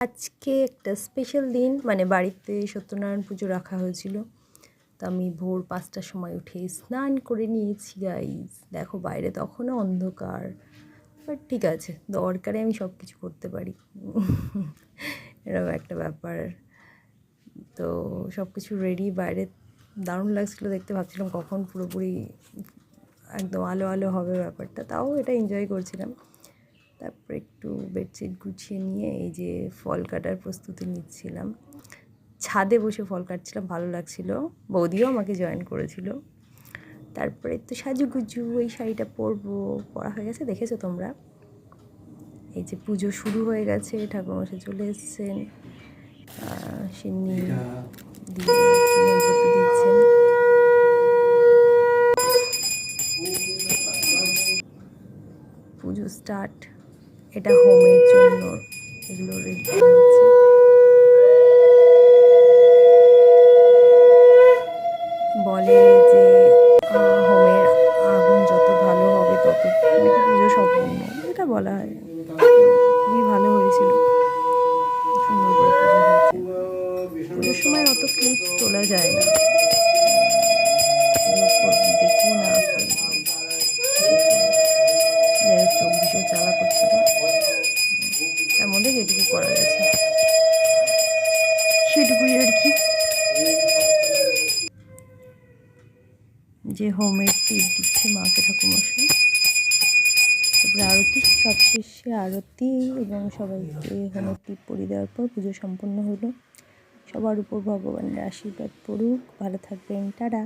আজকে একটা স্পেশাল দিন, মানে বাড়িতে সত্যনারায়ণ পুজো রাখা হয়েছিল। তো আমি ভোর 5টার সময় উঠে স্নান করে নিয়েছি গাইজ। দেখো বাইরে তখনও অন্ধকার, বাট ঠিক আছে, দরকারে আমি সব কিছু করতে পারি। এরকম একটা ব্যাপার। তো সব কিছু রেডি, বাইরে দারুণ লাগছিলো দেখতে, ভাবছিলাম কখন পুরোপুরি একদম আলো আলো হবে ব্যাপারটা, তাও এটা এনজয় করছিলাম। তারপর একটু বেডশিট গুছিয়ে নিয়ে এই যে ফল কাটার প্রস্তুতি নিচ্ছিলাম। ছাদে বসে ফল কাটছিলাম, ভালো লাগছিল। বৌদিও আমাকে জয়েন করেছিল। তারপরে তো সাজুগুজু, এই শাড়িটা পরা হয়ে গেছে, দেখেছো তোমরা। এই যে পুজো শুরু হয়ে গেছে, ঠাকুরমশাই চলে এসেছেন, সিন্নি দিয়ে দিচ্ছেন। পুজো স্টার্ট। এটা হোমের জন্য এগুলো রেডি করা হচ্ছে। বলে যে হোমের আগুন যত ভালো হবে তত নাকি পুজো সম্পূর্ণ, এটা বলা হয়। খুবই ভালো হয়েছিল, সুন্দর করে পুজো হয়েছে। পুজোর সময় অত ক্লিপস তোলা যায় না, দেখবো না চোখ ভীষণ জ্বালা করছিল, তার মধ্যে যেটুকু করা গেছে সেটুকুই আর কি। যে হোমের টিপ দিচ্ছে মাকে ঠাকুরমশাই। তারপরে আরতি, সব শেষে আরতি এবং সবাইকে হোমের টিপ পরিয়ে দেওয়ার পর পুজো সম্পন্ন হলো। সবার উপর ভগবানের আশীর্বাদ পড়ুক, ভালো থাকবেন, টাটা।